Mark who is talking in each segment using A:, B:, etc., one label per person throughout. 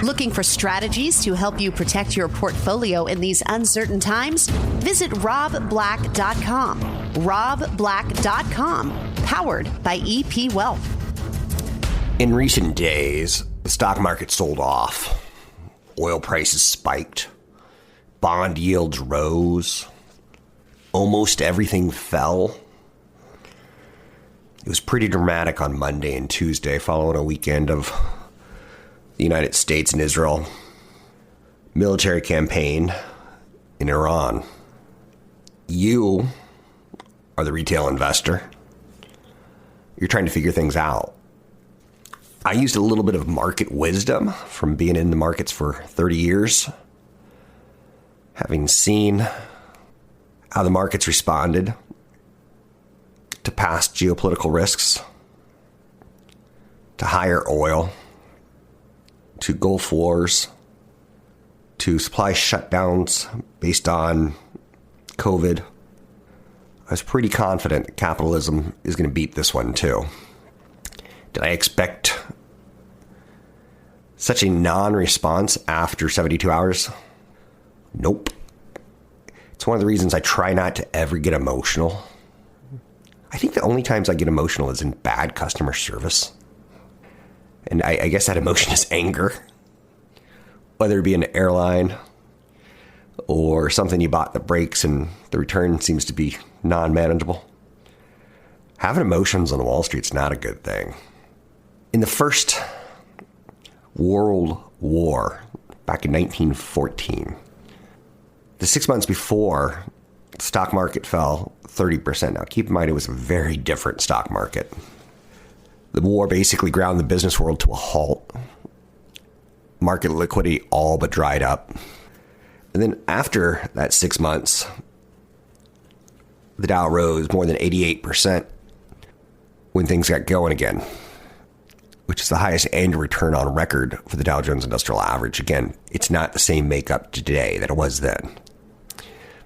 A: Looking for strategies to help you protect your portfolio in these uncertain times? Visit robblack.com. robblack.com, powered by EP Wealth.
B: In recent days, the stock market sold off. Oil prices spiked. Bond yields rose. Almost everything fell. It was pretty dramatic on Monday and Tuesday following a weekend of the United States and Israel military campaign in Iran. You are the retail investor. You're trying to figure things out. I used a little bit of market wisdom from being in the markets for 30 years, having seen how the markets responded to past geopolitical risks, to higher oil, to Gulf wars, to supply shutdowns based on COVID. I was pretty confident that capitalism is going to beat this one too. Did I expect such a non-response after 72 hours? Nope. It's one of the reasons I try not to ever get emotional. I think the only times I get emotional is in bad customer service. And I guess that emotion is anger. Whether it be an airline or something you bought that breaks and the return seems to be non-manageable. Having emotions on Wall Street's not a good thing. In the First World War, back in 1914, the 6 months before, the stock market fell 30%. Now, keep in mind, it was a very different stock market. The war basically ground the business world to a halt. Market liquidity all but dried up. And then after that 6 months, the Dow rose more than 88% when things got going again, which is the highest annual return on record for the Dow Jones Industrial Average. Again, it's not the same makeup today that it was then.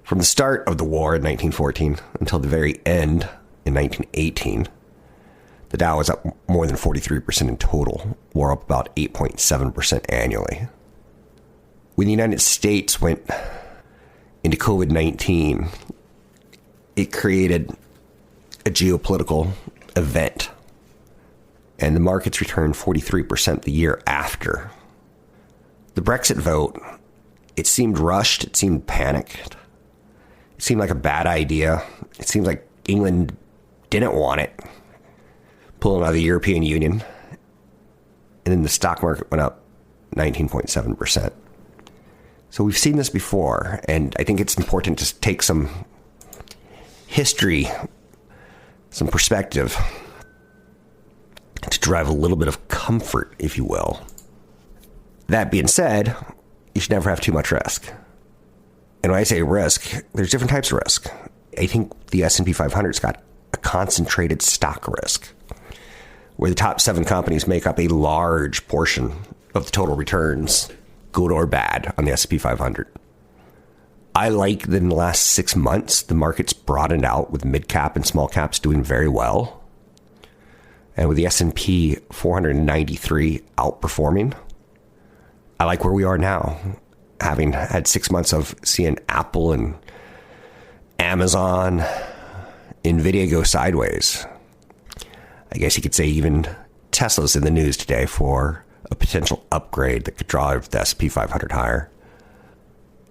B: From the start of the war in 1914 until the very end in 1918, the Dow was up more than 43% in total, or up about 8.7% annually. When the United States went into COVID-19, it created a geopolitical event, and the markets returned 43% the year after. The Brexit vote, it seemed rushed, it seemed panicked, it seemed like a bad idea. It seemed like England didn't want it, pulling out of the European Union, and then the stock market went up 19.7%. So we've seen this before, and I think it's important to take some history, some perspective, to drive a little bit of comfort, if you will. That being said, you should never have too much risk. And when I say risk, there's different types of risk. I think the S&P 500's got a concentrated stock risk, where the top 7 companies make up a large portion of the total returns, good or bad, on the S&P 500. I like that in the last 6 months, the market's broadened out with mid-cap and small caps doing very well. And with the S&P 493 outperforming, I like where we are now, having had 6 months of seeing Apple and Amazon, Nvidia go sideways. I guess you could say even Tesla's in the news today for a potential upgrade that could drive the S&P 500 higher.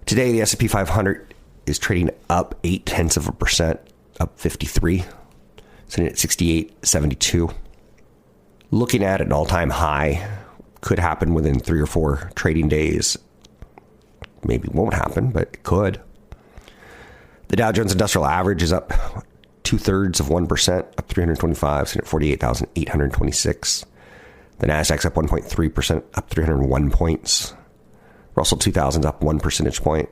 B: Today, the S&P 500 is trading up 0.8%, up 53, sitting at 68.72. Looking at an all-time high, could happen within 3 or 4 trading days. Maybe won't happen, but it could. The Dow Jones Industrial Average is up 0.2%, up 325, sitting at 48,826. The Nasdaq's up 1.3%, up 301 points. Russell 2000's up 1 percentage point.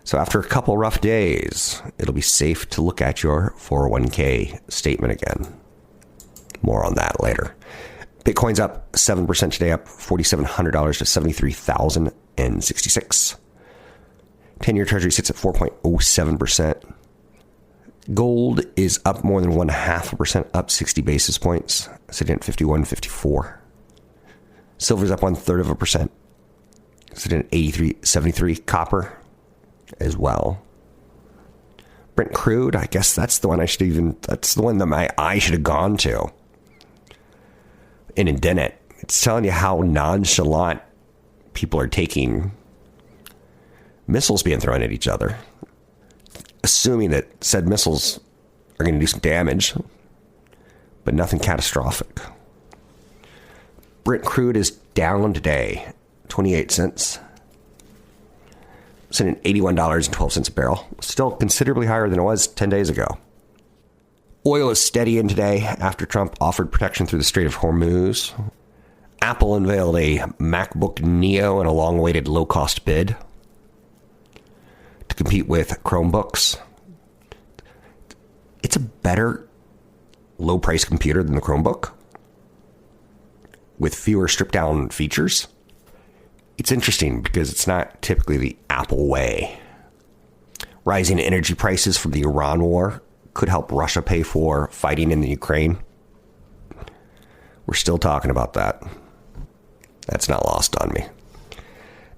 B: So after a couple rough days, it'll be safe to look at your 401k statement again. More on that later. Bitcoin's up 7% today, up $4,700 to 73,066. 10-year Treasury sits at 4.07%. Gold is up more than 0.5%, up 60 basis points, sitting at 51.54. Silver's up 1/3%. It's at an 83.73. Copper as well. Brent crude, I guess that's the one that's the one that my eye should have gone to. And it didn't. It's telling you how nonchalant people are taking missiles being thrown at each other, assuming that said missiles are going to do some damage, but nothing catastrophic. Brent crude is down today, 28 cents. It's at $81.12 a barrel. Still considerably higher than it was 10 days ago. Oil is steady in today after Trump offered protection through the Strait of Hormuz. Apple unveiled a MacBook Neo in a long-awaited low-cost bid to compete with Chromebooks. It's a better low-price computer than the Chromebook with fewer stripped-down features. It's interesting because it's not typically the Apple way. Rising energy prices from the Iran war could help Russia pay for fighting in the Ukraine. We're still talking about that. That's not lost on me.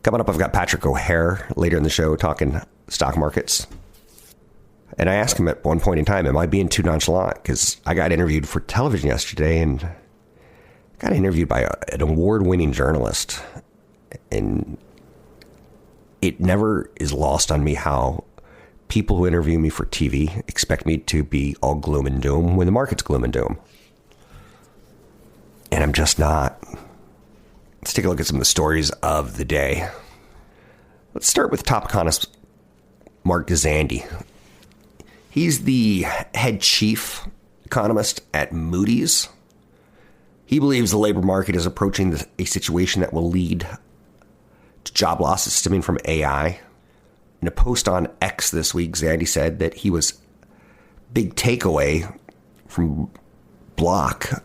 B: Coming up, I've got Patrick O'Hare later in the show talking stock markets. And I asked him at one point in time, am I being too nonchalant? Because I got interviewed for television yesterday and got interviewed by an award-winning journalist. And it never is lost on me how people who interview me for TV expect me to be all gloom and doom when the market's gloom and doom. And I'm just not. Let's take a look at some of the stories of the day. Let's start with top economist Mark Gazandy. He's the head chief economist at Moody's. He believes the labor market is approaching a situation that will lead to job losses stemming from AI. In a post on X this week, Gazandy said that he was big takeaway from Block.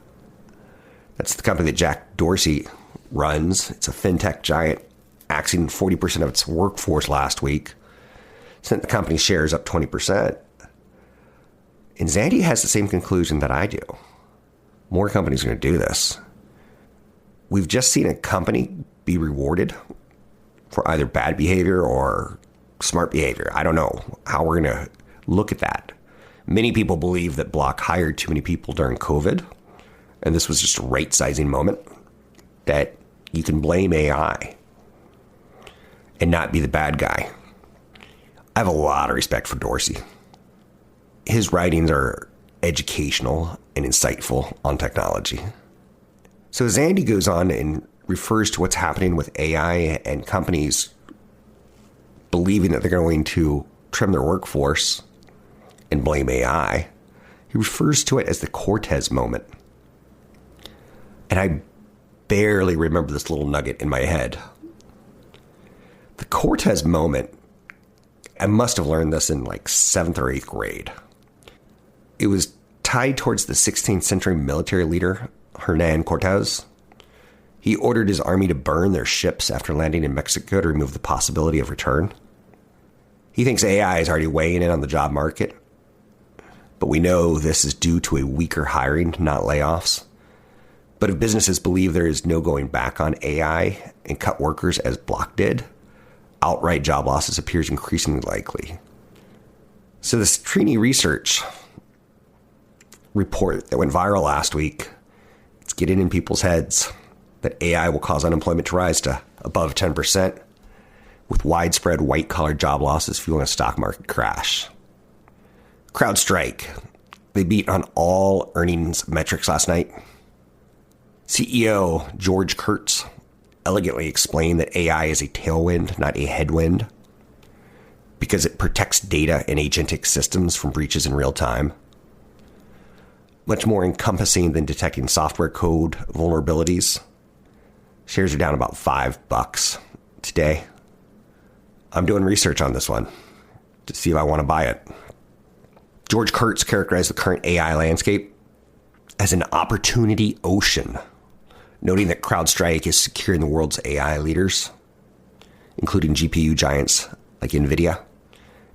B: That's the company that Jack Dorsey runs. It's a fintech giant, axing 40% of its workforce last week. Sent the company's shares up 20%. And Zandy has the same conclusion that I do. More companies are going to do this. We've just seen a company be rewarded for either bad behavior or smart behavior. I don't know how we're going to look at that. Many people believe that Block hired too many people during COVID, and this was just a right-sizing moment, that you can blame AI and not be the bad guy. I have a lot of respect for Dorsey. His writings are educational and insightful on technology. So as Andy goes on and refers to what's happening with AI and companies believing that they're going to trim their workforce and blame AI, he refers to it as the Cortez moment. And I barely remember this little nugget in my head. The Cortez moment, I must have learned this in like 7th or 8th grade. It was tied towards the 16th century military leader, Hernan Cortez. He ordered his army to burn their ships after landing in Mexico to remove the possibility of return. He thinks AI is already weighing in on the job market, but we know this is due to a weaker hiring, not layoffs. But if businesses believe there is no going back on AI and cut workers as Block did, outright job losses appears increasingly likely. So this Trini Research report that went viral last week, it's getting in people's heads that AI will cause unemployment to rise to above 10%, with widespread white-collar job losses fueling a stock market crash. CrowdStrike, they beat on all earnings metrics last night. CEO George Kurtz elegantly explained that AI is a tailwind, not a headwind, because it protects data and agentic systems from breaches in real time. Much more encompassing than detecting software code vulnerabilities. Shares are down about $5 today. I'm doing research on this one to see if I want to buy it. George Kurtz characterized the current AI landscape as an opportunity ocean, noting that CrowdStrike is securing the world's AI leaders, including GPU giants like NVIDIA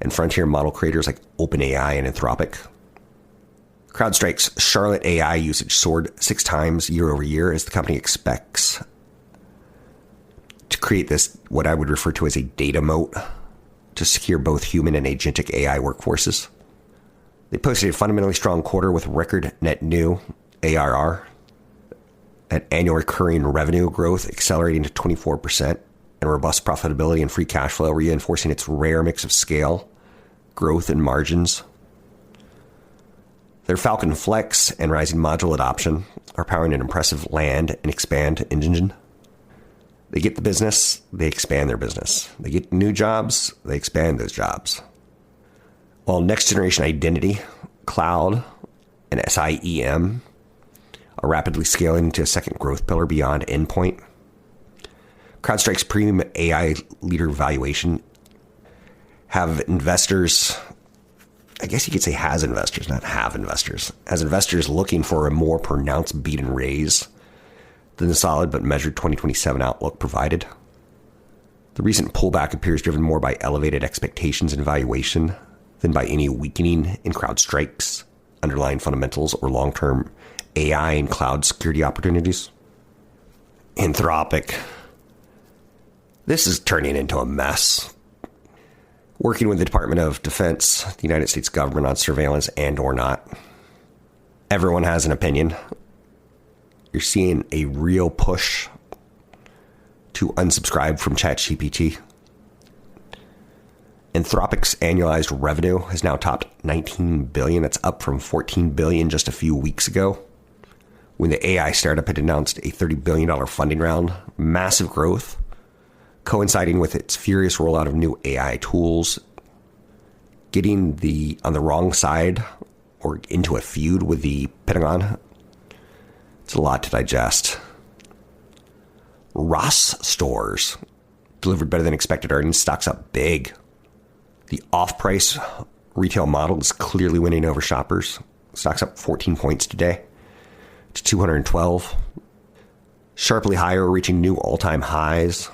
B: and frontier model creators like OpenAI and Anthropic. CrowdStrike's Charlotte AI usage soared 6 times year over year as the company expects create this, what I would refer to as a data moat, to secure both human and agentic AI workforces. They posted a fundamentally strong quarter with record net new ARR, and annual recurring revenue growth accelerating to 24%, and robust profitability and free cash flow, reinforcing its rare mix of scale, growth, and margins. Their Falcon Flex and rising module adoption are powering an impressive land and expand engine. They get the business, they expand their business. They get new jobs, they expand those jobs. While next generation identity, cloud, and SIEM are rapidly scaling to a second growth pillar beyond endpoint, CrowdStrike's premium AI leader valuation have investors, I guess you could say has investors, not have investors, as investors looking for a more pronounced beat and raise than the solid but measured 2027 outlook provided. The recent pullback appears driven more by elevated expectations and valuation than by any weakening in CrowdStrike's underlying fundamentals or long-term AI and cloud security opportunities. Anthropic. This is turning into a mess. Working with the Department of Defense, the United States government, on surveillance and or not. Everyone has an opinion. You're seeing a real push to unsubscribe from ChatGPT. Anthropic's annualized revenue has now topped $19 billion. That's up from $14 billion just a few weeks ago, when the AI startup had announced a $30 billion funding round. Massive growth, coinciding with its furious rollout of new AI tools, getting on the wrong side or into a feud with the Pentagon. It's a lot to digest. Ross Stores delivered better than expected earnings. Stock's up big. The off-price retail model is clearly winning over shoppers. Stock's up 14 points today to 212. Sharply higher, reaching new all-time highs.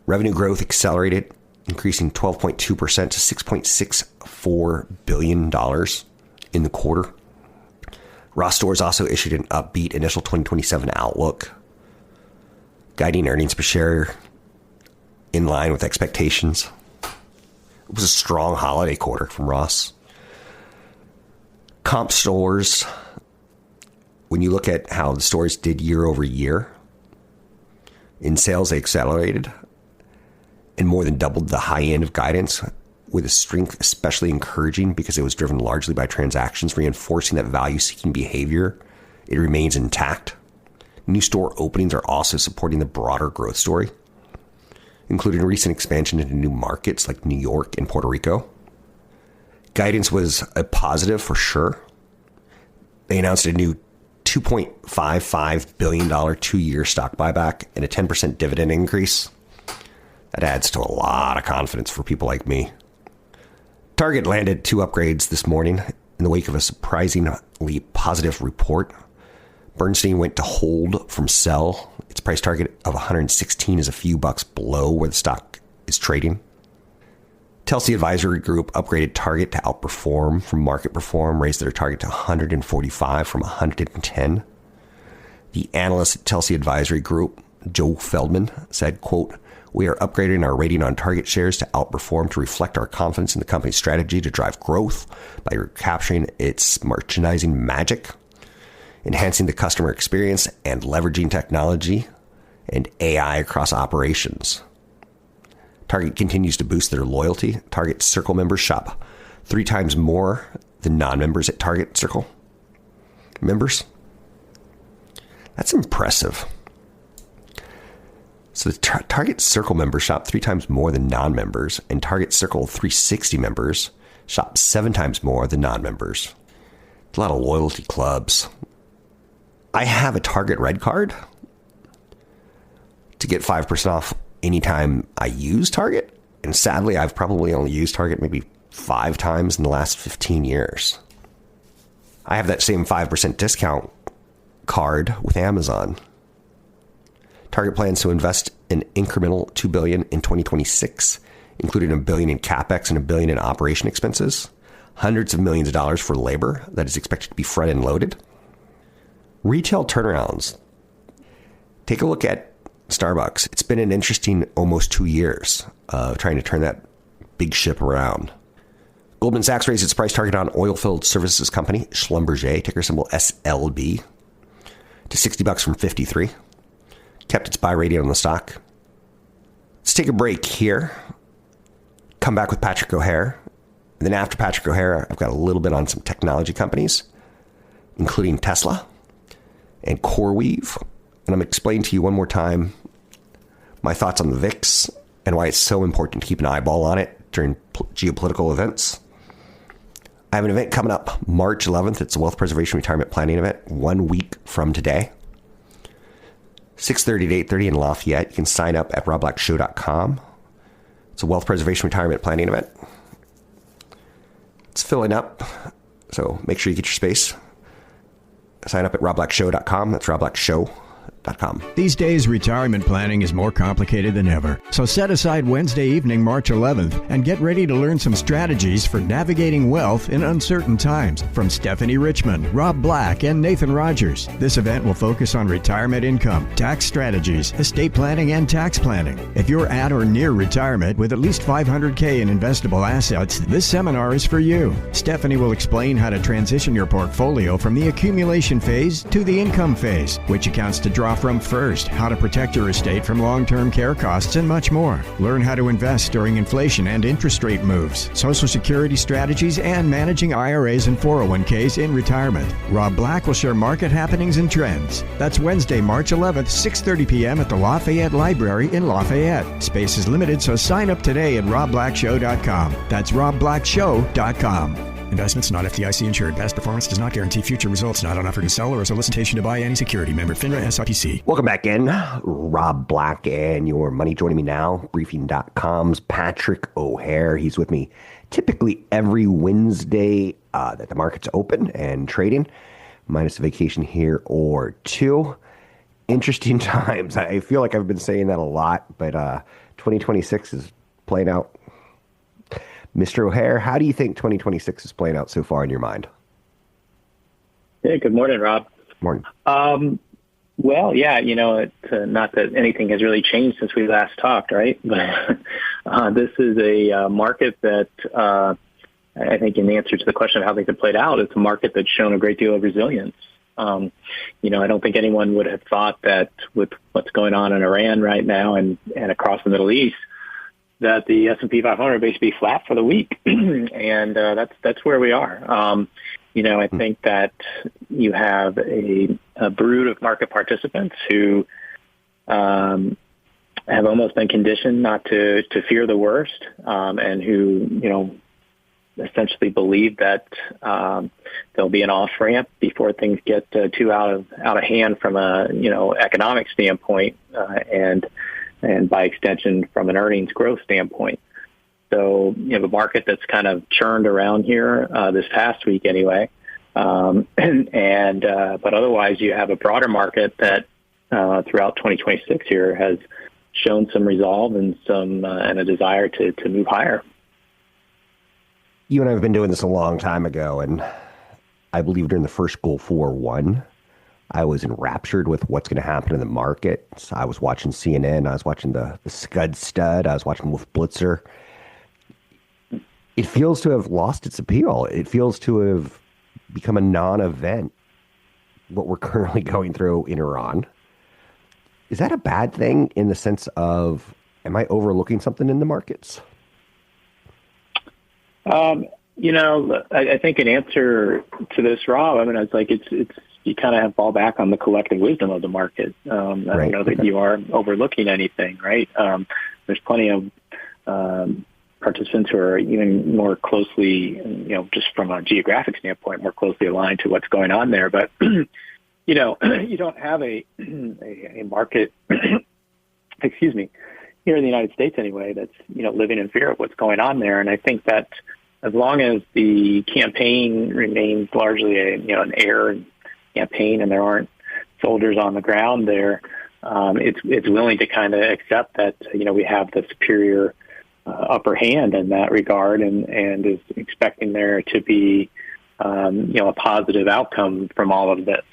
B: Revenue growth accelerated, increasing 12.2% to $6.64 billion in the quarter. Ross Stores also issued an upbeat initial 2027 outlook, guiding earnings per share in line with expectations. It was a strong holiday quarter from Ross. Comp stores, when you look at how the stores did year over year, in sales they accelerated and more than doubled the high end of guidance, with a strength especially encouraging because it was driven largely by transactions, reinforcing that value-seeking behavior, it remains intact. New store openings are also supporting the broader growth story, including recent expansion into new markets like New York and Puerto Rico. Guidance was a positive for sure. They announced a new $2.55 billion 2-year stock buyback and a 10% dividend increase. That adds to a lot of confidence for people like me. Target landed 2 upgrades this morning in the wake of a surprisingly positive report. Bernstein went to hold from sell. Its price target of 116 is a few bucks below where the stock is trading. Telsey Advisory Group upgraded Target to outperform from market perform, raised their target to 145 from 110. The analyst at Telsey Advisory Group, Joe Feldman, said, quote, "We are upgrading our rating on Target shares to outperform to reflect our confidence in the company's strategy to drive growth by recapturing its merchandising magic, enhancing the customer experience, and leveraging technology and AI across operations." Target continues to boost their loyalty. Target Circle members shop 3 times more than non-members at Target Circle members. That's impressive. So the Target Circle members shop 3 times more than non-members, and Target Circle 360 members shop 7 times more than non-members. A lot of loyalty clubs. I have a Target Red card to get 5% off anytime I use Target. And sadly, I've probably only used Target maybe 5 times in the last 15 years. I have that same 5% discount card with Amazon. Target plans to invest an incremental $2 billion in 2026, including $1 billion in CapEx and $1 billion in operation expenses, hundreds of millions of dollars for labor that is expected to be front-end loaded. Retail turnarounds. Take a look at Starbucks. It's been an interesting almost 2 years trying to turn that big ship around. Goldman Sachs raised its price target on oilfield services company Schlumberger, ticker symbol SLB, to $60 from $53. Kept its buy rating on the stock. Let's take a break here. Come back with Patrick O'Hare. And then after Patrick O'Hare, I've got a little bit on some technology companies, including Tesla and CoreWeave. And I'm going to explain to you one more time my thoughts on the VIX and why it's so important to keep an eyeball on it during geopolitical events. I have an event coming up March 11th. It's a wealth preservation retirement planning event 1 week from today. 6:30 to 8:30 in Lafayette. You can sign up at robblackshow.com. It's a wealth preservation retirement planning event. It's filling up, so make sure you get your space. Sign up at robblackshow.com. That's robblackshow.com.
C: These days, retirement planning is more complicated than ever. So set aside Wednesday evening, March 11th, and get ready to learn some strategies for navigating wealth in uncertain times from Stephanie Richman, Rob Black, and Nathan Rogers. This event will focus on retirement income, tax strategies, estate planning, and tax planning. If you're at or near retirement with at least $500K in investable assets, this seminar is for you. Stephanie will explain how to transition your portfolio from the accumulation phase to the income phase, which accounts to draw from first, how to protect your estate from long-term care costs, and much more. Learn how to invest during inflation and interest rate moves, Social Security strategies, and managing IRAs and 401ks in retirement. Rob Black will share market happenings and trends. That's Wednesday, March 11th, 6:30 p.m. at the Lafayette Library in Lafayette. Space is limited, so sign up today at robblackshow.com. That's robblackshow.com. Investments not FDIC insured. Past performance does not guarantee future results. Not an offer to sell or a solicitation to buy any security. Member FINRA SIPC.
B: Welcome back in. Rob Black and your money. Joining me now, Briefing.com's Patrick O'Hare. He's with me typically every Wednesday that the market's open and trading, minus a vacation here or two. Interesting times. I feel like I've been saying that a lot, but 2026 is playing out. Mr. O'Hare, how do you think 2026 is playing out so far in your mind?
D: Yeah, good morning, Rob.
B: Morning.
D: Well, yeah, not that anything has really changed since we last talked, right? But this is a market that I think in answer to the question of how things have played out, it's a market that's shown a great deal of resilience. I don't think anyone would have thought that with what's going on in Iran right now and across the Middle East, that the S&P 500 would basically be flat for the week. And that's where we are. I think that you have a brood of market participants who have almost been conditioned not to fear the worst, and who, essentially believe that there'll be an off-ramp before things get too out of hand from a, economic standpoint, and by extension from an earnings growth standpoint. So you have a market that's kind of churned around here this past week anyway. But otherwise you have a broader market that throughout 2026 here has shown some resolve and and a desire to move higher.
B: You and I have been doing this a long time ago, and I believe during the first Gulf War I, I was enraptured with what's going to happen in the market. So I was watching CNN. I was watching the Scud Stud. I was watching Wolf Blitzer. It feels to have lost its appeal. It feels to have become a non-event, what we're currently going through in Iran. Is that a bad thing in the sense of, am I overlooking something in the markets?
D: I think an answer to this, Rob, it's you kind of have to fall back on the collective wisdom of the market. I don't know that you are overlooking anything, right? There's plenty of participants who are even more closely, just from a geographic standpoint, more closely aligned to what's going on there. But, you don't have a market, excuse me, here in the United States anyway, that's, living in fear of what's going on there. And I think that as long as the campaign remains largely an air campaign and there aren't soldiers on the ground there, it's willing to kind of accept that, we have the superior upper hand in that regard and is expecting there to be, a positive outcome from all of this.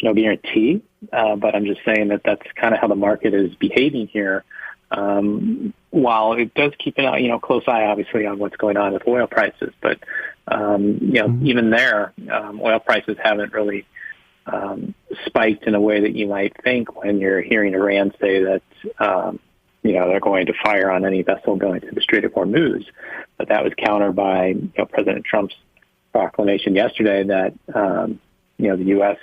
D: guarantee, but I'm just saying that that's kind of how the market is behaving here. While it does keep an close eye, obviously, on what's going on with oil prices, but even there, oil prices haven't really spiked in a way that you might think when you're hearing Iran say that they're going to fire on any vessel going through the Strait of Hormuz. But that was countered by President Trump's proclamation yesterday that the U.S.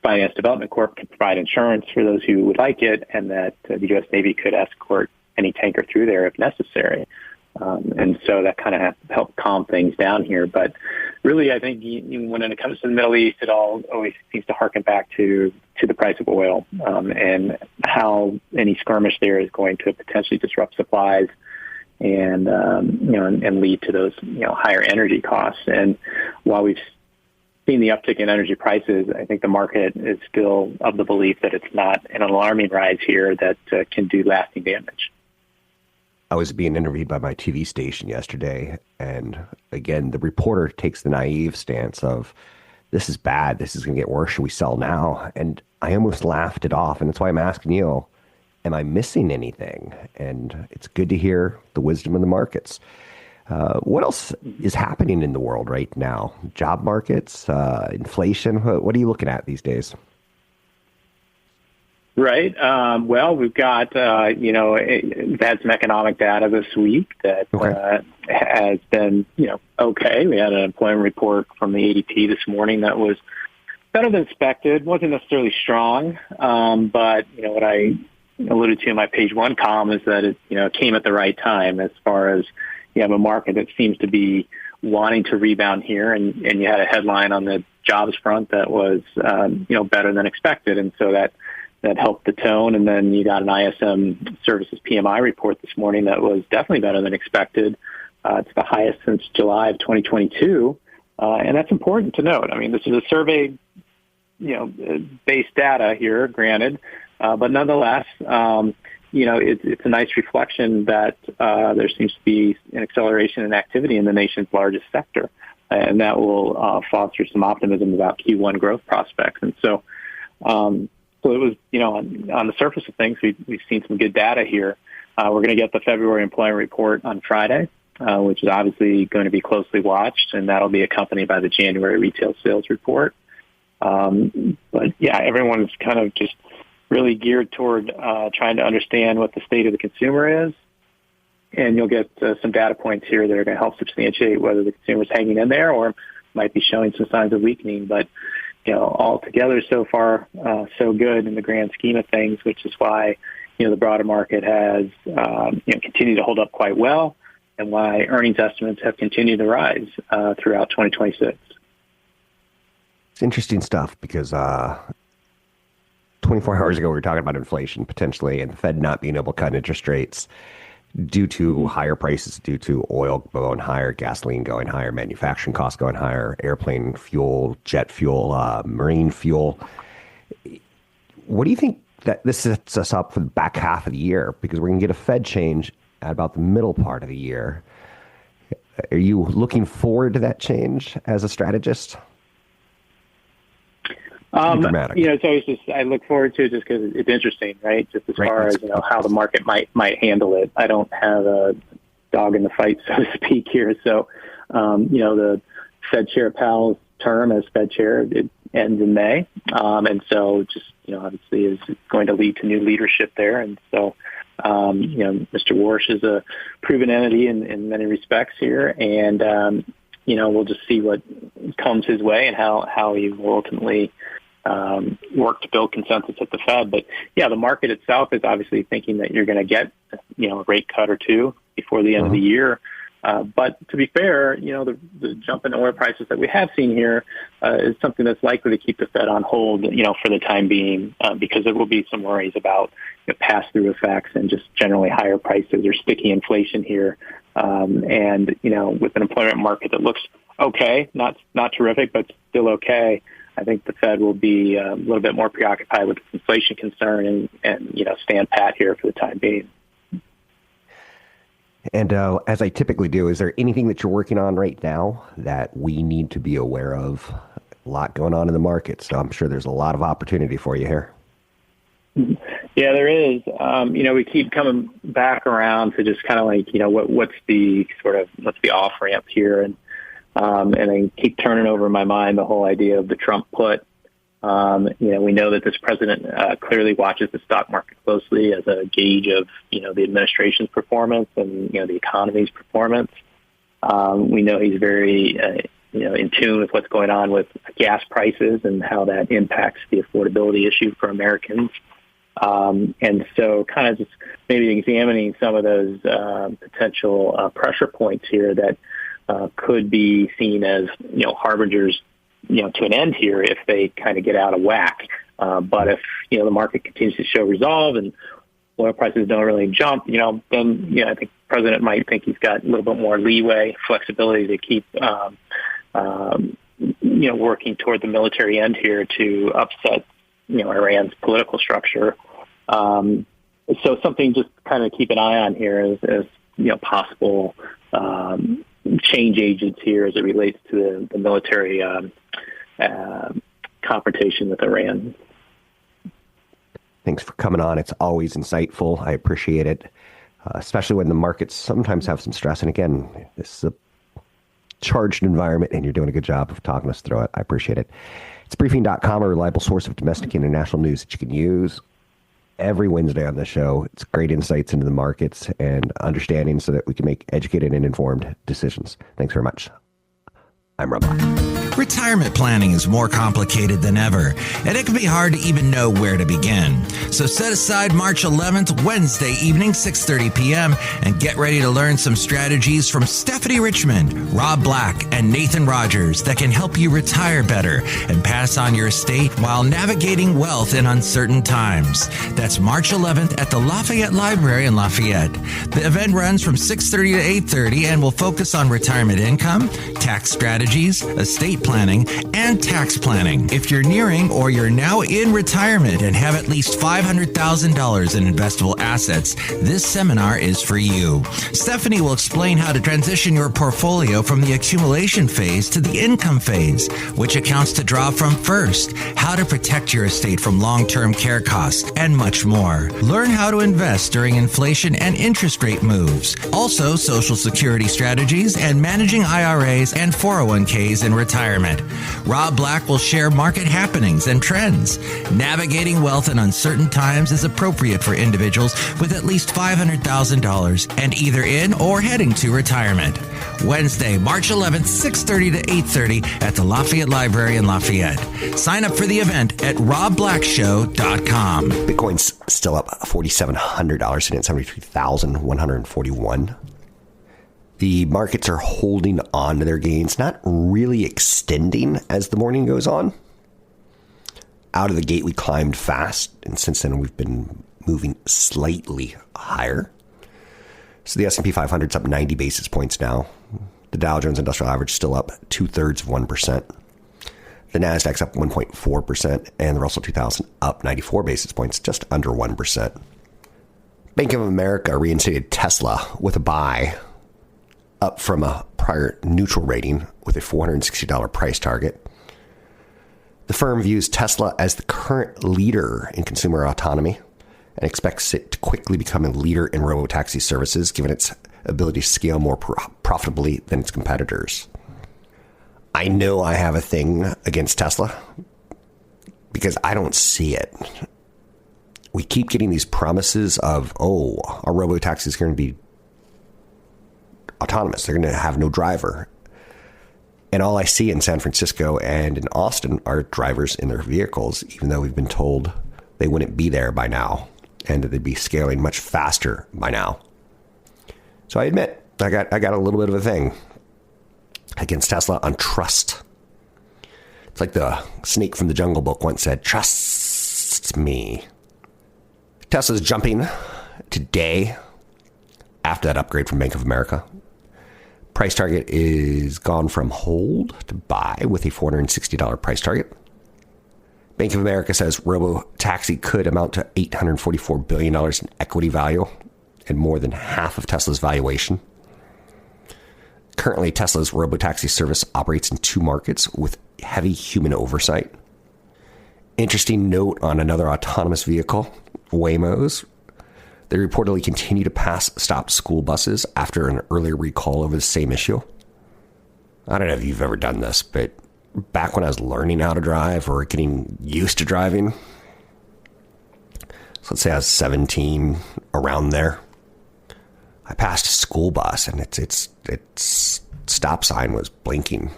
D: Finance Development Corp can provide insurance for those who would like it, and that the U.S. Navy could escort any tanker through there if necessary. And so that kind of helped calm things down here. But really, I think when it comes to the Middle East, it all always seems to harken back to the price of oil and how any skirmish there is going to potentially disrupt supplies and lead to those higher energy costs. And while we've seen the uptick in energy prices, I think the market is still of the belief that it's not an alarming rise here that can do lasting damage.
B: I was being interviewed by my TV station yesterday, and again, the reporter takes the naive stance of, this is bad, this is going to get worse, should we sell now? And I almost laughed it off, and that's why I'm asking you, am I missing anything? And it's good to hear the wisdom of the markets. What else is happening in the world right now? Job markets, inflation, what are you looking at these days?
D: Right. Well, we've got, we've had some economic data this week that has been, okay. We had an employment report from the ADP this morning that was better than expected. Wasn't necessarily strong, but, what I alluded to in my page one column is that it, came at the right time as far as you have a market that seems to be wanting to rebound here. And you had a headline on the jobs front that was, better than expected. And so that helped the tone. And then you got an ISM services PMI report this morning that was definitely better than expected. It's the highest since July of 2022. And that's important to note. I mean, this is a survey, based data here, granted, but nonetheless, it's a nice reflection that there seems to be an acceleration in activity in the nation's largest sector. And that will foster some optimism about Q1 growth prospects. And so, so it was, on the surface of things, we've seen some good data here. We're going to get the February employment report on Friday, which is obviously going to be closely watched, and that'll be accompanied by the January retail sales report. But yeah, everyone's kind of just really geared toward trying to understand what the state of the consumer is. And you'll get some data points here that are going to help substantiate whether the consumer's hanging in there or might be showing some signs of weakening. But altogether, so far, so good in the grand scheme of things, which is why, the broader market has, continued to hold up quite well and why earnings estimates have continued to rise throughout 2026.
B: It's interesting stuff because 24 hours ago, we were talking about inflation potentially and the Fed not being able to cut interest rates due to higher prices, due to oil going higher, gasoline going higher, manufacturing costs going higher, airplane fuel, jet fuel, marine fuel. What do you think that this sets us up for the back half of the year? Because we're going to get a Fed change at about the middle part of the year. Are you looking forward to that change as a strategist?
D: It's always just, I look forward to it just because it's interesting, right? Just as far as, how the market might handle it. I don't have a dog in the fight, so to speak here. So, the Fed Chair Powell's term as Fed Chair, it ends in May. And so just, obviously is going to lead to new leadership there. And so, Mr. Warsh is a proven entity in many respects here. And, we'll just see what comes his way and how he will ultimately work to build consensus at the Fed. But yeah, the market itself is obviously thinking that you're going to get, a rate cut or two before the end of the year. But to be fair, the jump in oil prices that we have seen here is something that's likely to keep the Fed on hold, for the time being, because there will be some worries about pass-through effects and just generally higher prices or sticky inflation here. And, with an employment market that looks okay, not terrific, but still okay, I think the Fed will be a little bit more preoccupied with inflation concern and stand pat here for the time being.
B: And as I typically do, is there anything that you're working on right now that we need to be aware of A lot going on in the market, so I'm sure there's a lot of opportunity for you here.
D: Yeah, there is. We keep coming back around to just kind of like, what's the off ramp here, and I keep turning over in my mind the whole idea of the Trump put. We know that this president clearly watches the stock market closely as a gauge of, the administration's performance and, the economy's performance. We know he's very, in tune with what's going on with gas prices and how that impacts the affordability issue for Americans. And so kind of just maybe examining some of those potential pressure points here that could be seen as, harbingers, to an end here if they kind of get out of whack. But if, the market continues to show resolve and oil prices don't really jump, then, I think the president might think he's got a little bit more leeway, flexibility to keep, working toward the military end here to upset, Iran's political structure. So something just kind of keep an eye on here as possible change agents here as it relates to the military confrontation with Iran.
B: Thanks for coming on. It's always insightful. I appreciate it, especially when the markets sometimes have some stress. And again, this is a charged environment, and you're doing a good job of talking us through it. I appreciate it. It's briefing.com, a reliable source of domestic and international news that you can use every Wednesday on the show. It's great insights into the markets and understanding so that we can make educated and informed decisions. Thanks very much. I'm Rob Black.
E: Retirement planning is more complicated than ever, and it can be hard to even know where to begin. So set aside March 11th, Wednesday evening, 6:30 p.m., and get ready to learn some strategies from Stephanie Richman, Rob Black, and Nathan Rogers that can help you retire better and pass on your estate while navigating wealth in uncertain times. That's March 11th at the Lafayette Library in Lafayette. The event runs from 6:30 to 8:30 and will focus on retirement income, tax strategies, estate planning, and tax planning. If you're nearing or you're now in retirement and have at least $500,000 in investable assets, this seminar is for you. Stephanie will explain how to transition your portfolio from the accumulation phase to the income phase, which accounts to draw from first, how to protect your estate from long-term care costs, and much more. Learn how to invest during inflation and interest rate moves. Also, Social Security strategies and managing IRAs and 401ks in retirement. Rob Black will share market happenings and trends. Navigating wealth in uncertain times is appropriate for individuals with at least $500,000 and either in or heading to retirement. Wednesday, March 11th, 6:30 to 8:30 at the Lafayette Library in Lafayette. Sign up for the event at robblackshow.com.
B: Bitcoin's still up $4,700 and at 73,141. The markets are holding on to their gains, not really extending as the morning goes on. Out of the gate, we climbed fast, and since then we've been moving slightly higher. So the S&P 500 is up 90 basis points now. The Dow Jones Industrial Average still up 0.2%. The Nasdaq's up 1.4%, and the Russell 2000 up 94 basis points, just under 1%. Bank of America reinstated Tesla with a buy, up from a prior neutral rating with a $460 price target. The firm views Tesla as the current leader in consumer autonomy and expects it to quickly become a leader in robotaxi services, given its ability to scale more profitably than its competitors. I know I have a thing against Tesla because I don't see it. We keep getting these promises of, our robotaxi is going to be autonomous. They're going to have no driver. And all I see in San Francisco and in Austin are drivers in their vehicles, even though we've been told they wouldn't be there by now and that they'd be scaling much faster by now. So I admit, I got a little bit of a thing against Tesla on trust. It's like the snake from the Jungle Book once said, trust me. Tesla's jumping today after that upgrade from Bank of America. Price target is gone from hold to buy with a $460 price target. Bank of America says robo-taxi could amount to $844 billion in equity value and more than half of Tesla's valuation. Currently, Tesla's robo-taxi service operates in 2 markets with heavy human oversight. Interesting note on another autonomous vehicle, Waymos. They reportedly continue to pass stopped school buses after an earlier recall over the same issue. I don't know if you've ever done this, but back when I was learning how to drive or getting used to driving, so let's say I was 17, around there, I passed a school bus and its stop sign was blinking.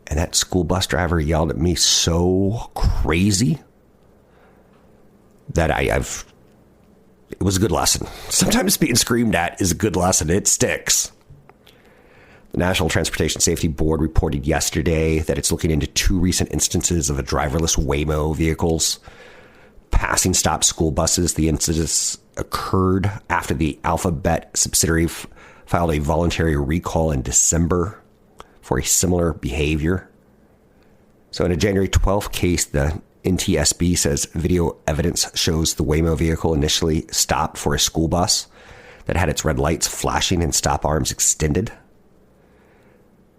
B: And that school bus driver yelled at me so crazy that it was a good lesson. Sometimes being screamed at is a good lesson. It sticks. The National Transportation Safety Board reported yesterday that it's looking into 2 recent instances of a driverless Waymo vehicles passing stopped school buses. The incidents occurred after the Alphabet subsidiary filed a voluntary recall in December for a similar behavior. So in a January 12th case, the NTSB says video evidence shows the Waymo vehicle initially stopped for a school bus that had its red lights flashing and stop arms extended.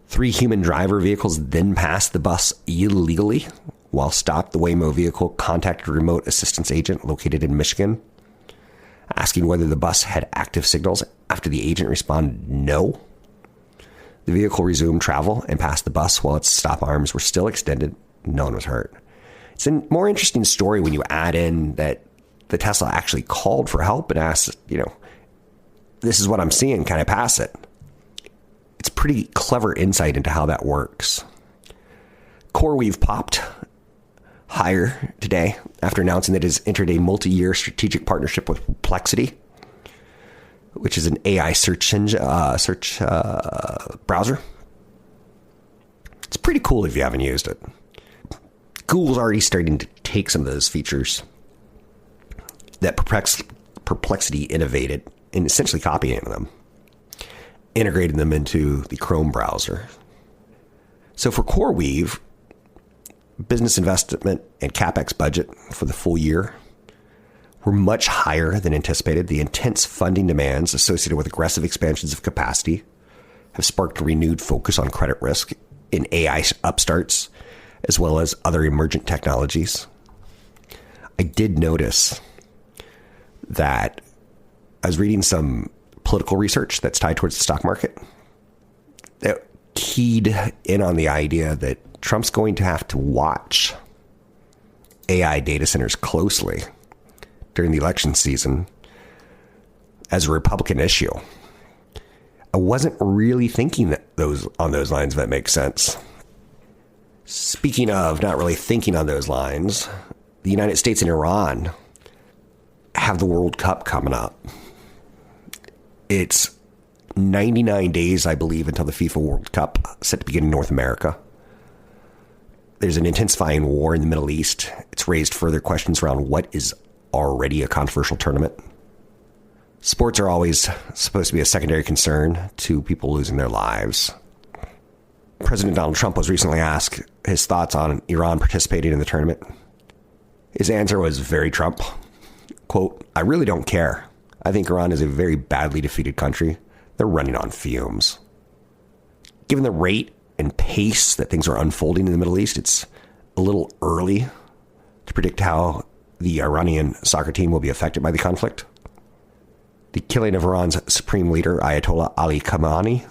B: 3 human driver vehicles then passed the bus illegally. While stopped, the Waymo vehicle contacted a remote assistance agent located in Michigan, asking whether the bus had active signals. After the agent responded no, the vehicle resumed travel and passed the bus while its stop arms were still extended. No one was hurt. It's a more interesting story when you add in that the Tesla actually called for help and asked, this is what I'm seeing, can I pass it? It's pretty clever insight into how that works. CoreWeave popped higher today after announcing that it has entered a multi-year strategic partnership with Perplexity, which is an AI search browser. It's pretty cool if you haven't used it. Google's already starting to take some of those features that Perplexity innovated and essentially copying them, integrating them into the Chrome browser. So for CoreWeave, business investment and CapEx budget for the full year were much higher than anticipated. The intense funding demands associated with aggressive expansions of capacity have sparked a renewed focus on credit risk in AI upstarts, as well as other emergent technologies. I did notice that I was reading some political research that's tied towards the stock market that keyed in on the idea that Trump's going to have to watch AI data centers closely during the election season as a Republican issue. I wasn't really thinking on those lines, if that makes sense. Speaking of not really thinking on those lines, the United States and Iran have the World Cup coming up. It's 99 days, I believe, until the FIFA World Cup set to begin in North America. There's an intensifying war in the Middle East. It's raised further questions around what is already a controversial tournament. Sports are always supposed to be a secondary concern to people losing their lives. President Donald Trump was recently asked his thoughts on Iran participating in the tournament. His answer was very Trump. Quote, "I really don't care. I think Iran is a very badly defeated country. They're running on fumes." Given the rate and pace that things are unfolding in the Middle East, it's a little early to predict how the Iranian soccer team will be affected by the conflict. The killing of Iran's supreme leader, Ayatollah Ali Khamenei,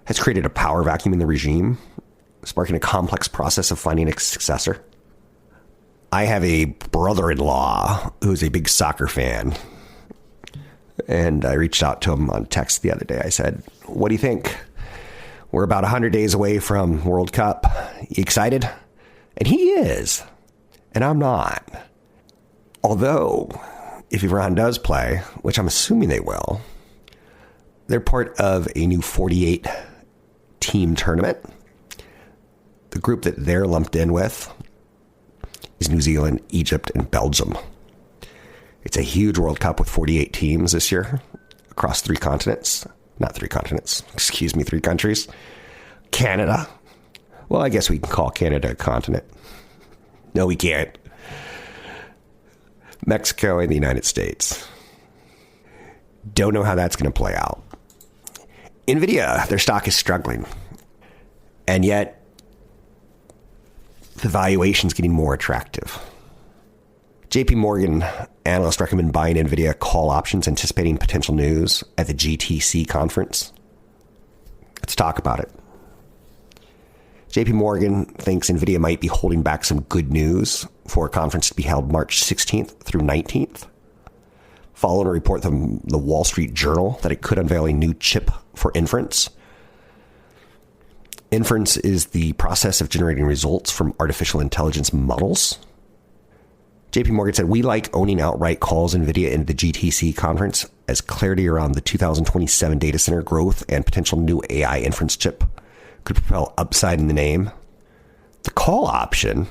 B: has created a power vacuum in the regime, sparking a complex process of finding a successor. I have a brother-in-law who's a big soccer fan, and I reached out to him on text the other day. I said, "What do you think? We're about 100 days away from World Cup. You excited?" And he is, and I'm not. Although, if Iran does play, which I'm assuming they will, they're part of a new 48-team tournament. The group that they're lumped in with is New Zealand, Egypt, and Belgium. It's a huge World Cup with 48 teams this year across 3 continents. Not 3 continents, 3 countries. Canada. Well, I guess we can call Canada a continent. No, we can't. Mexico and the United States. Don't know how that's going to play out. NVIDIA, their stock is struggling. And yet, the valuation's getting more attractive. JP Morgan analysts recommend buying NVIDIA call options, anticipating potential news at the GTC conference. Let's talk about it. JP Morgan thinks NVIDIA might be holding back some good news for a conference to be held March 16th through 19th, following a report from the Wall Street Journal that it could unveil a new chip for inference. Inference is the process of generating results from artificial intelligence models. JP Morgan said, we like owning outright calls NVIDIA into the GTC conference as clarity around the 2027 data center growth and potential new AI inference chip could propel upside in the name. The call option,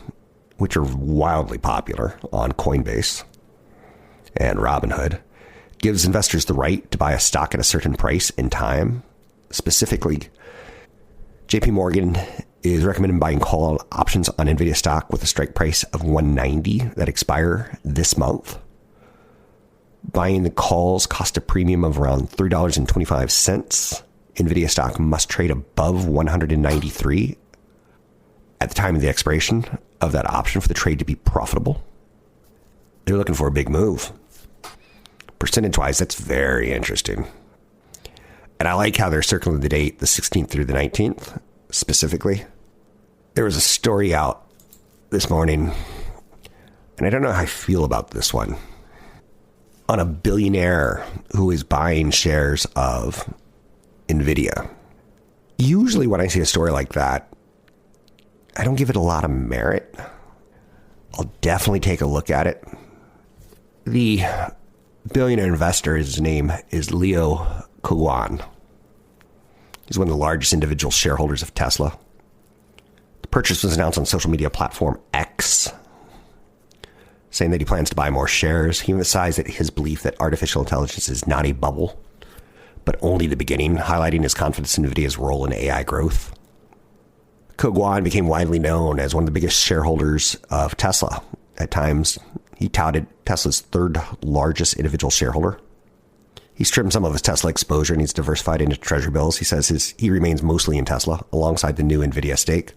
B: which are wildly popular on Coinbase and Robinhood, gives investors the right to buy a stock at a certain price in time. Specifically, JP Morgan is recommending buying call options on NVIDIA stock with a strike price of $190 that expire this month. Buying the calls cost a premium of around $3.25. NVIDIA stock must trade above $193 at the time of the expiration of that option for the trade to be profitable. They're looking for a big move. Percentage-wise, that's very interesting. And I like how they're circling the date, the 16th through the 19th, specifically. There was a story out this morning, and I don't know how I feel about this one, on a billionaire who is buying shares of NVIDIA. Usually when I see a story like that, I don't give it a lot of merit. I'll definitely take a look at it. The billionaire investor, his name is Leo Kuan. He's one of the largest individual shareholders of Tesla. The purchase was announced on social media platform X, saying that he plans to buy more shares. He emphasized that his belief that artificial intelligence is not a bubble, but only the beginning, highlighting his confidence in NVIDIA's role in AI growth. Koguan became widely known as one of the biggest shareholders of Tesla. At times, he touted Tesla's third largest individual shareholder. He's trimmed some of his Tesla exposure and he's diversified into treasury bills. He says he remains mostly in Tesla alongside the new NVIDIA stake.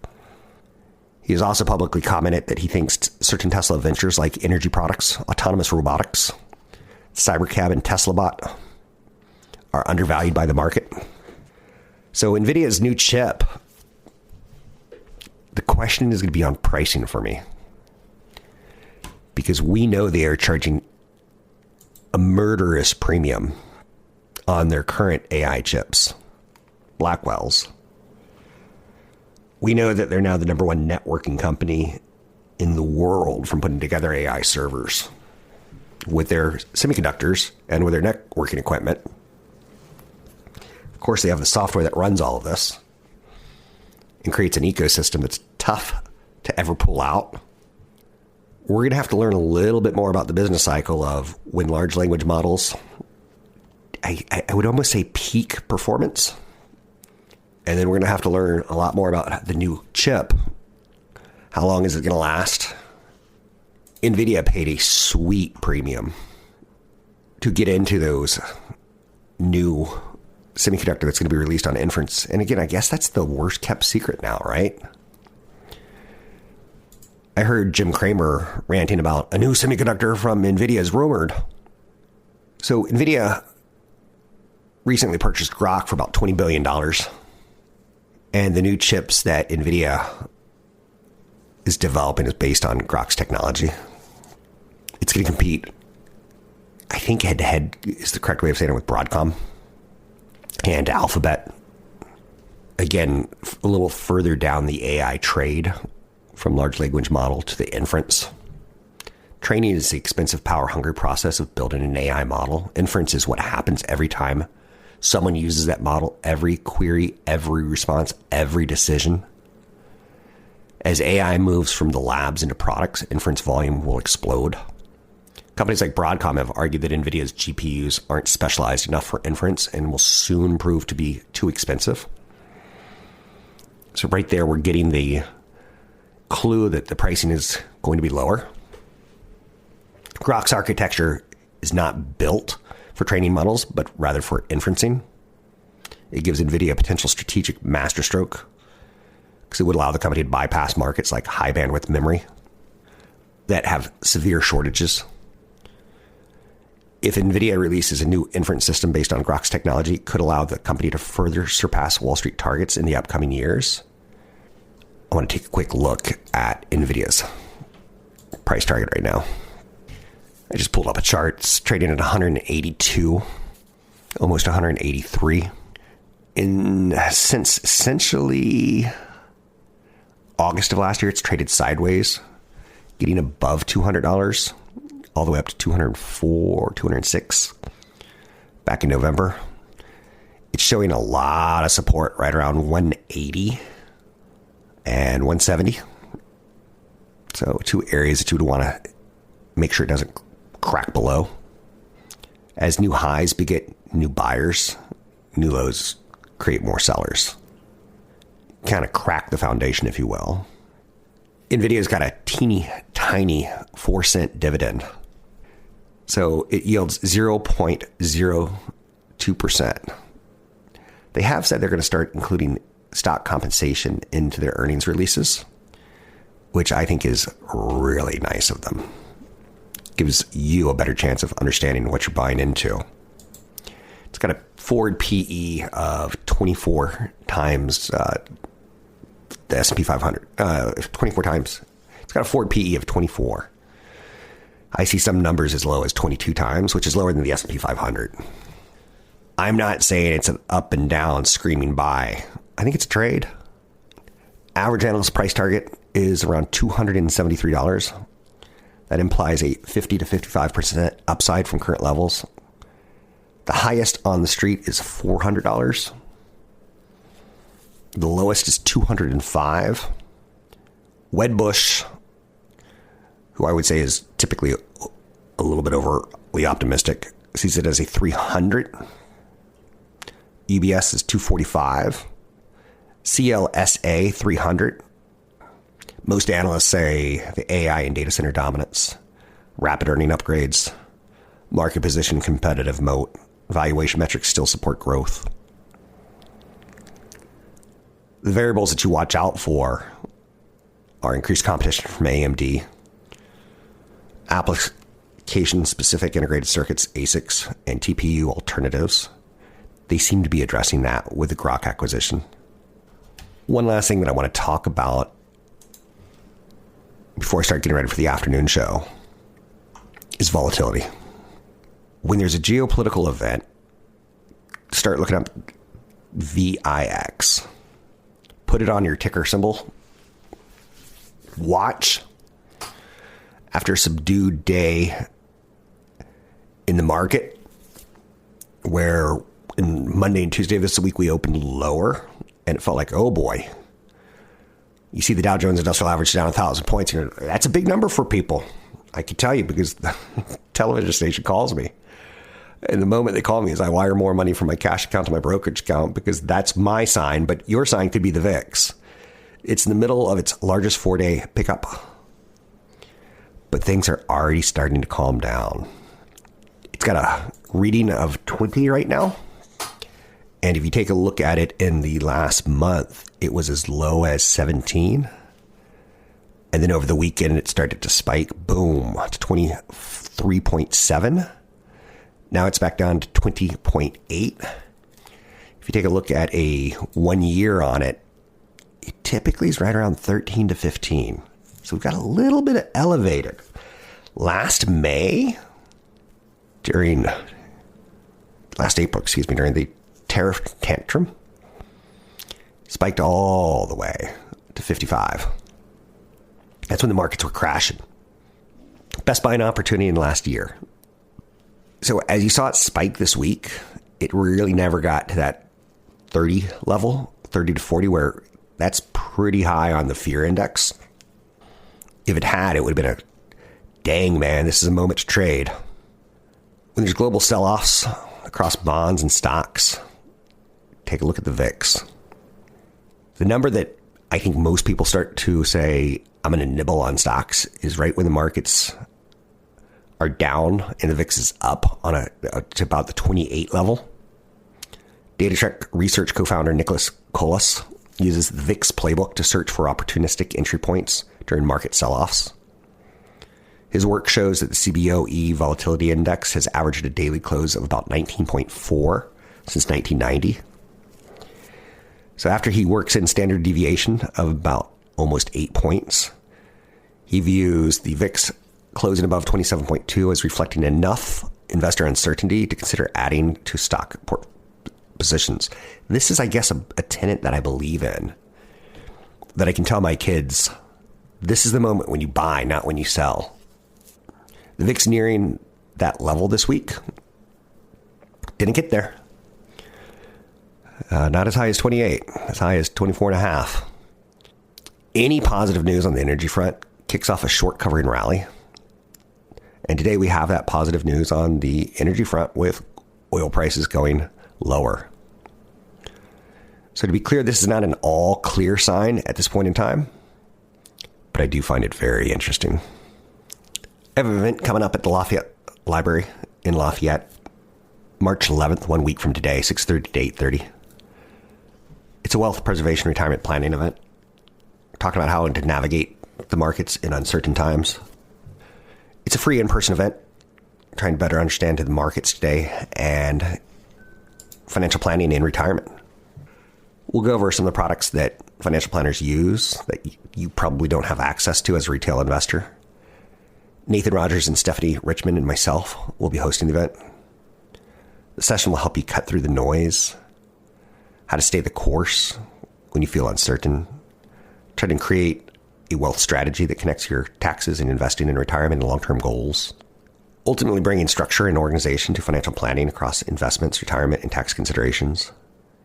B: He has also publicly commented that he thinks certain Tesla ventures like energy products, autonomous robotics, Cybercab, and TeslaBot are undervalued by the market. So NVIDIA's new chip, the question is going to be on pricing for me. Because we know they are charging a murderous premium on their current AI chips, Blackwells. We know that they're now the number one networking company in the world from putting together AI servers with their semiconductors and with their networking equipment. Of course, they have the software that runs all of this and creates an ecosystem that's tough to ever pull out. We're going to have to learn a little bit more about the business cycle of when large language models, I would almost say peak performance. And then we're going to have to learn a lot more about the new chip. How long is it going to last? NVIDIA paid a sweet premium to get into those new semiconductor that's going to be released on inference. And again, I guess that's the worst kept secret now, right? I heard Jim Cramer ranting about a new semiconductor from NVIDIA is rumored. So NVIDIA recently purchased Grok for about $20 billion. And the new chips that NVIDIA is developing is based on Grok's technology. It's going to compete, I think head-to-head is the correct way of saying it, with Broadcom and Alphabet. Again, a little further down the AI trade from large language model to the inference. Training is the expensive, power-hungry process of building an AI model. Inference is what happens every time someone uses that model, every query, every response, every decision. As AI moves from the labs into products, inference volume will explode. Companies like Broadcom have argued that NVIDIA's GPUs aren't specialized enough for inference and will soon prove to be too expensive. So right there, we're getting the clue that the pricing is going to be lower. Grok's architecture is not built for training models, but rather for inferencing. It gives NVIDIA a potential strategic masterstroke. because it would allow the company to bypass markets like high bandwidth memory that have severe shortages. If NVIDIA releases a new inference system based on Grok's technology, it could allow the company to further surpass Wall Street targets in the upcoming years. I want to take a quick look at NVIDIA's price target right now. I just pulled up a chart. It's trading at 182, almost 183. Since essentially August of last year, it's traded sideways, getting above $200, all the way up to 204, 206 back in November. It's showing a lot of support right around 180 and 170. So two areas that you would want to make sure it doesn't crack below. As new highs beget new buyers, new lows create more sellers. Kind of crack the foundation, if you will. NVIDIA's got a teeny tiny 4-cent dividend. So it yields 0.02%. They have said they're going to start including stock compensation into their earnings releases, which I think is really nice of them. Gives you a better chance of understanding what you're buying into. It's got a forward PE of 24 times the S&P 500. 24 times. It's got a forward PE of 24. I see some numbers as low as 22 times, which is lower than the S&P 500. I'm not saying it's an up and down screaming buy. I think it's a trade. Average analyst price target is around $273. That implies a 50 to 55% upside from current levels. The highest on the street is $400. The lowest is $205. Wedbush, who I would say is typically a little bit overly optimistic, sees it as a 300. UBS is 245. CLSA 300. Most analysts say the AI and data center dominance, rapid earning upgrades, market position competitive moat, valuation metrics still support growth. The variables that you watch out for are increased competition from AMD, application-specific integrated circuits, ASICs, and TPU alternatives. They seem to be addressing that with the Grok acquisition. One last thing that I want to talk about before I start getting ready for the afternoon show is volatility. When there's a geopolitical event, start looking up VIX. Put it on your ticker symbol. Watch after a subdued day in the market, where in Monday and Tuesday this week we opened lower, and it felt like, oh boy. You see the Dow Jones Industrial Average down 1,000 points. That's a big number for people. I can tell you because the television station calls me. And the moment they call me is I wire more money from my cash account to my brokerage account, because that's my sign, but your sign could be the VIX. It's in the middle of its largest 4-day pickup. But things are already starting to calm down. It's got a reading of 20 right now. And if you take a look at it in the last month, it was as low as 17. And then over the weekend, it started to spike, boom, to 23.7. Now it's back down to 20.8. If you take a look at a 1 year on it, it typically is right around 13 to 15. So we've got a little bit of elevated. Last April, during the tariff tantrum, spiked all the way to 55. That's when the markets were crashing. Best buying opportunity in the last year. So as you saw it spike this week, it really never got to that 30 level, 30 to 40, where that's pretty high on the fear index. If it had, it would have been a dang, man, this is a moment to trade. When there's global sell-offs across bonds and stocks, take a look at the VIX. The number that I think most people start to say, I'm going to nibble on stocks, is right when the markets are down and the VIX is up on to about the 28 level. DataTrek research co-founder Nicholas Colas uses the VIX playbook to search for opportunistic entry points during market sell-offs. His work shows that the CBOE volatility index has averaged a daily close of about 19.4 since 1990. So after he works in standard deviation of about almost 8 points, he views the VIX closing above 27.2 as reflecting enough investor uncertainty to consider adding to stock positions. This is, I guess, a tenet that I believe in, that I can tell my kids, this is the moment when you buy, not when you sell. The VIX nearing that level this week didn't get there. Not as high as 28, as high as 24.5. Any positive news on the energy front kicks off a short covering rally. And today we have that positive news on the energy front with oil prices going lower. So to be clear, this is not an all clear sign at this point in time, but I do find it very interesting. I have an event coming up at the Lafayette Library in Lafayette, March 11th, 1 week from today, 6:30 to 8:30. It's a wealth preservation retirement planning event. We're talking about how to navigate the markets in uncertain times. It's a free in-person event, trying to better understand the markets today and financial planning in retirement. We'll go over some of the products that financial planners use that you probably don't have access to as a retail investor. Nathan Rogers and Stephanie Richman and myself will be hosting the event. The session will help you cut through the noise, how to stay the course when you feel uncertain, try to create a wealth strategy that connects your taxes and investing in retirement and long-term goals, ultimately bringing structure and organization to financial planning across investments, retirement, and tax considerations.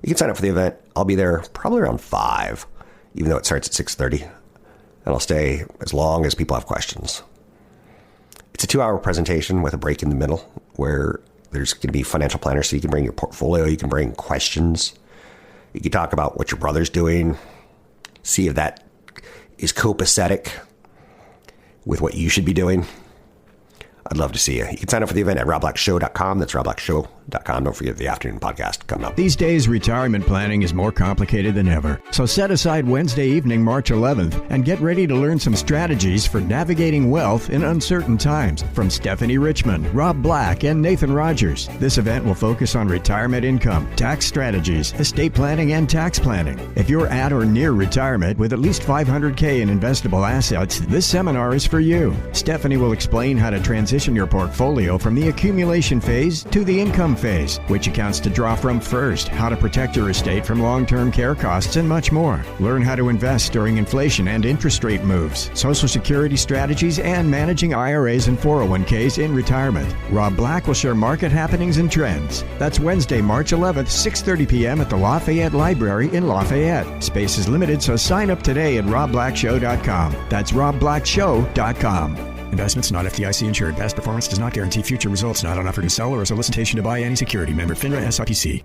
B: You can sign up for the event. I'll be there probably around 5, even though it starts at 6:30, and I'll stay as long as people have questions. It's a 2-hour presentation with a break in the middle where there's going to be financial planners, so you can bring your portfolio, you can bring questions. You can talk about what your brother's doing, see if that is copacetic with what you should be doing. I'd love to see you. You can sign up for the event at robblackshow.com. That's robblackshow.com. Don't forget the afternoon podcast coming up.
C: These days, retirement planning is more complicated than ever. So set aside Wednesday evening, March 11th, and get ready to learn some strategies for navigating wealth in uncertain times from Stephanie Richman, Rob Black, and Nathan Rogers. This event will focus on retirement income, tax strategies, estate planning, and tax planning. If you're at or near retirement with at least $500K in investable assets, this seminar is for you. Stephanie will explain how to transition your portfolio from the accumulation phase to the income phase, which accounts to draw from first, how to protect your estate from long-term care costs, and much more. Learn how to invest during inflation and interest rate moves, Social Security strategies, and managing IRAs and 401ks in retirement. Rob Black will share market happenings and trends. That's Wednesday, March 11th, 6:30 p.m. at the Lafayette Library in Lafayette. Space is limited, so sign up today at robblackshow.com. That's robblackshow.com. Investments not FDIC insured. Past performance does not guarantee future results. Not an offer to sell or a solicitation to buy any security. Member FINRA SIPC.